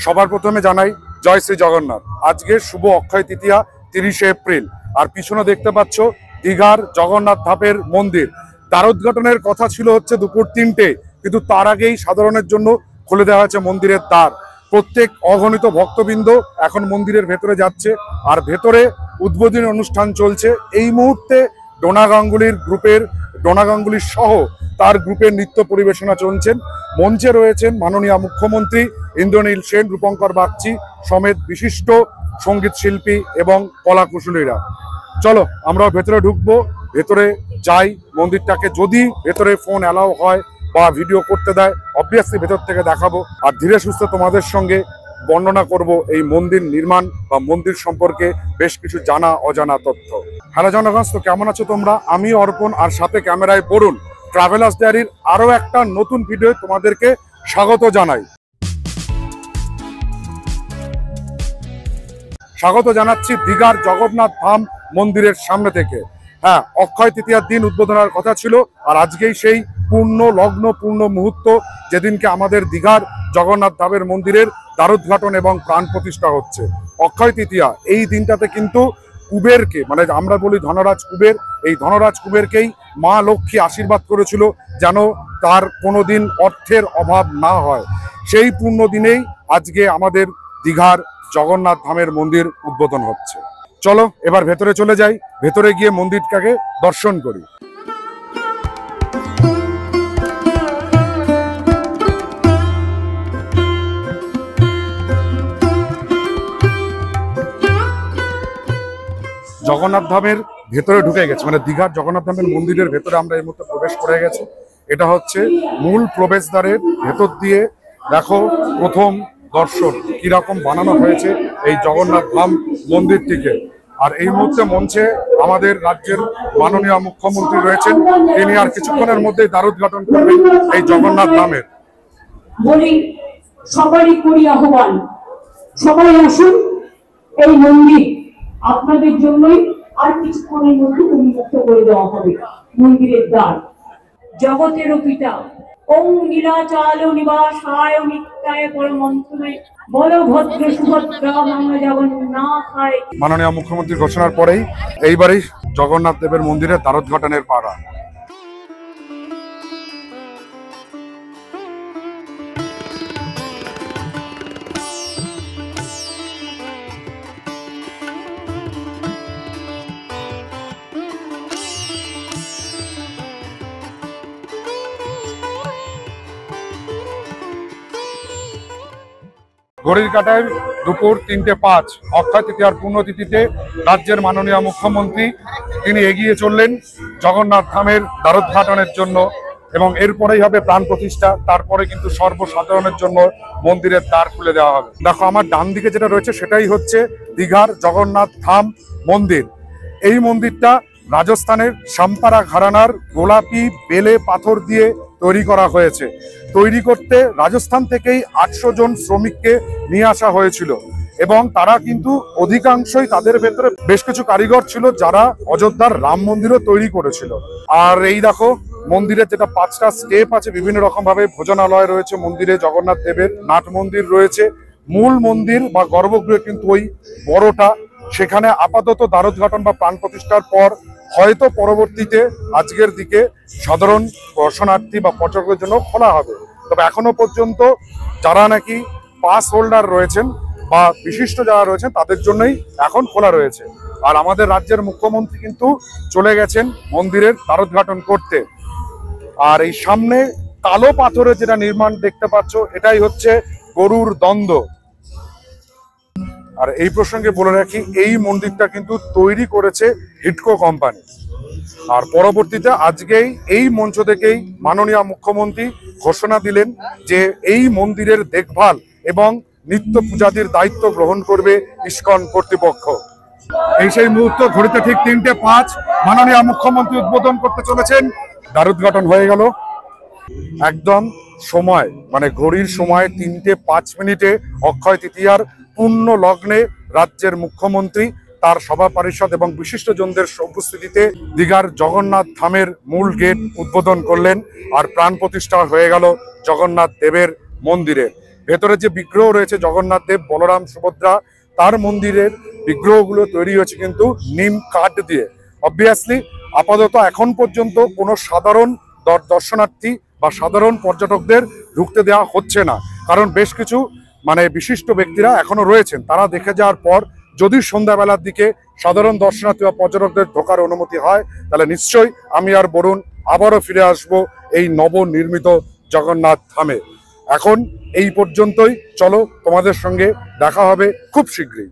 সবার প্রথমে জানাই জয় শ্রী জগন্নাথ। আজকে শুভ অক্ষয় তৃতীয়া 30শে এপ্রিল। আর পিছনে দেখতে পাচ্ছ দীঘার জগন্নাথ ধামের মন্দির। দ্বারোদ্ঘাটনের কথা ছিল হচ্ছে দুপুর 3টে, কিন্তু তার আগেই সাধারণের জন্য খুলে দেওয়া হয়েছে মন্দিরের দ্বার। প্রত্যেক অগণিত ভক্তবৃন্দ এখন মন্দিরের ভেতরে যাচ্ছে, আর ভেতরে উদ্বোধনী অনুষ্ঠান চলছে। এই মুহূর্তে ডোনা গাঙ্গুলির সহ তার গ্রুপের নৃত্য পরিবেশনা চলছেন। মঞ্চে রয়েছেন মাননীয় মুখ্যমন্ত্রী ইন্দ্রনীল সেন, রূপঙ্কর বাগচি সমেত বিশিষ্ট সঙ্গীত শিল্পী এবং কলাকুশলীরা। চলো আমরাও ভেতরে ঢুকবো, ভেতরে যাই মন্দিরটাকে। যদি ভেতরে ফোন অ্যালাউ হয় বা ভিডিও করতে দেয়, অবভিয়াসলি ভেতর থেকে দেখাবো, আর ধীরে সুস্থে তোমাদের সঙ্গে বর্ণনা করব এই মন্দির নির্মাণ বা মন্দির সম্পর্কে বেশ কিছু জানা অজানা তথ্য। হ্যালো জনগণ, তো কেমন আছো তোমরা? আমি অর্পণ, আর সাথে ক্যামেরায় বরুণ। ট্রাভেলার্স ডায়েরির আরো একটা নতুন ভিডিও তোমাদেরকে স্বাগত জানাই। স্বাগত জানাচ্ছি দীঘার জগন্নাথ ধাম মন্দিরের সামনে থেকে। হ্যাঁ, অক্ষয় তৃতীয়ার দিন উদ্বোধনের কথা ছিল, আর আজকেই সেই পূর্ণ লগ্ন, পূর্ণ মুহূর্ত যেদিনকে আমাদের দীঘার জগন্নাথ ধামের মন্দিরের দ্বারোদ্ঘাটন এবং প্রাণ প্রতিষ্ঠা হচ্ছে। অক্ষয় তৃতীয়া এই দিনটাতে কিন্তু কুবেরকে, মানে আমরা বলি ধনরাজ কুবের, এই ধনরাজ কুবেরকেই মা লক্ষ্মী আশীর্বাদ করেছিল যেন তার কোনোদিন অর্থের অভাব না হয়। সেই পূর্ণ দিনেই আজকে আমাদের দীঘার জগন্নাথ ধামের মন্দির উদ্বোধন হচ্ছে। চলো এবার ভেতরে চলে যাই, ভেতরে গিয়ে মন্দিরটাকে দর্শন করি। জগন্নাথ ধামের ভেতরে ঢুকে গেছে, মানে দীঘার জগন্নাথ ধামের মন্দিরের ভেতরে আমরা এই মুহূর্তে প্রবেশ করে গেছি। এটা হচ্ছে মূল প্রবেশদ্বারের ভেতর দিয়ে দেখো প্রথম দর্শন কিরকম বানানো হয়েছে এই জগন্নাথ ধাম মন্দিরটিকে। আর এই মুহূর্তে মঞ্চে আমাদের রাজ্যের মাননীয় মুখ্যমন্ত্রী রয়েছেন, তিনি আর কিছুক্ষণের মধ্যেই দ্বারোদ্ঘাটন করবেন এই জগন্নাথ ধামের। বলি সবারই করি আহ্বান, সবাই আসুন, এই মন্দির আপনাদের জন্যই আর কিছুক্ষণের মধ্যে উন্মুক্ত করে দেওয়া হবে। মন্দিরের দ্বার জগতের পিতা ওম নীলাচল নিবাসায় নিত্যায় পরমন্তমে বলভদ্র সুভদ্রা মম জগন্নাথায়। মাননীয় মুখ্যমন্ত্রীর ঘোষণার পরেই এইবারই জগন্নাথ দেবের মন্দিরের দ্বারোদ্ঘাটনের পাড়া। ঘড়ির কাঁটায় দুপুর 3:05। অক্ষয় তৃতীয়ার পুণ্যতিথিতে রাজ্যের মাননীয় মুখ্যমন্ত্রী তিনি এগিয়ে চললেন জগন্নাথ ধামের দ্বারোদ্ঘাটনের জন্য, এবং এরপরেই হবে প্রাণ প্রতিষ্ঠা। তারপরে কিন্তু সর্বসাধারণের জন্য মন্দিরের দ্বার খুলে দেওয়া হবে। দেখো আমার ডান দিকে যেটা রয়েছে সেটাই হচ্ছে দীঘার জগন্নাথ ধাম মন্দির। এই মন্দিরটা রাজস্থানের সাম্পারা ঘরানার গোলাপি বেলে পাথর দিয়ে তৈরি করা হয়েছে। তৈরি করতে রাজস্থান থেকেই 800 জন শ্রমিককে নিয়ে আসা হয়েছিল, এবং তারা কিন্তু অধিকাংশই, তাদের ভেতরে বেশ কিছু কারিগর ছিল যারা অযোধ্যার রাম মন্দিরও তৈরি করেছিল। আর এই দেখো মন্দিরের যেটা 5টা স্টেপ আছে, বিভিন্ন রকম ভাবে ভোজনালয় রয়েছে মন্দিরে, জগন্নাথ দেবের নাট মন্দির রয়েছে। মূল মন্দির বা গর্ভগৃহ কিন্তু ওই বড়টা, সেখানে আপাতত দ্বারোদ্ঘাটন বা প্রাণ প্রতিষ্ঠার পর হয়তো পরবর্তীতে আজকের দিকে সাধারণ দর্শনার্থী বা পর্যটকদের জন্য খোলা হবে। তবে এখনো পর্যন্ত যারা নাকি পাস হোল্ডার রয়েছেন বা বিশিষ্ট যারা রয়েছেন তাদের জন্যই এখন খোলা রয়েছে। আর আমাদের রাজ্যের মুখ্যমন্ত্রী কিন্তু চলে গেছেন মন্দিরের দ্বারোদ্ঘাটন করতে। আর এই সামনে কালো পাথরের যেটা নির্মাণ দেখতে পাচ্ছ, এটাই হচ্ছে গরুর দ্বন্দ্ব। আর এই প্রসঙ্গে বলে রাখি, এই মন্দিরটা কিন্তু তৈরি করেছে হিডকো কোম্পানি। আর পরবর্তীতে আজকেই এই মঞ্চ থেকেই মাননীয় মুখ্যমন্ত্রী ঘোষণা দিলেন যে এই মন্দিরের দেখভাল এবং নিত্য পূজাদির দায়িত্ব গ্রহণ করবে ইসকন কর্তৃপক্ষ। এই সেই মুহূর্ত, ঘড়িতে ঠিক 3:05 মাননীয় মুখ্যমন্ত্রী উদ্বোধন করতে চলেছেন। দ্বারোদ্ঘাটন হয়ে গেল একদম সময়, মানে ঘড়ির সময় 3:05 অক্ষয় তৃতীয়ার পূর্ণ লগ্নে রাজ্যের মুখ্যমন্ত্রী তার সভা পরিষদ এবং বিশিষ্টজনদের উপস্থিতিতে দীঘার জগন্নাথ ধামের মূল গেট উদ্বোধন করলেন। আর প্রাণ প্রতিষ্ঠা হয়ে গেল জগন্নাথ দেবের মন্দিরে। ভেতরে যে বিগ্রহ রয়েছে জগন্নাথ দেব, বলরাম, সুভদ্রা, তার মন্দিরের বিগ্রহগুলো তৈরি হয়েছে কিন্তু নিম কাঠ দিয়ে। অবভিয়াসলি আপাতত এখন পর্যন্ত কোনো সাধারণ দর্শনার্থী বা সাধারণ পর্যটকদের ঢুকতে দেওয়া হচ্ছে না, কারণ বেশ কিছু বিশিষ্ট ব্যক্তিরা এখনো রয়েছেন। তারা দেখে যাওয়ার পর যদি সন্ধ্যাবেলার দিকে সাধারণ দর্শনার্থী বা পর্যটকদের ঢোকার অনুমতি হয়, তাহলে নিশ্চয়ই আমি আর বরুণ আবারও ফিরে আসব এই নবনির্মিত জগন্নাথ ধামে। এখন এই পর্যন্তই, চলো তোমাদের সঙ্গে দেখা হবে খুব শীঘ্রই।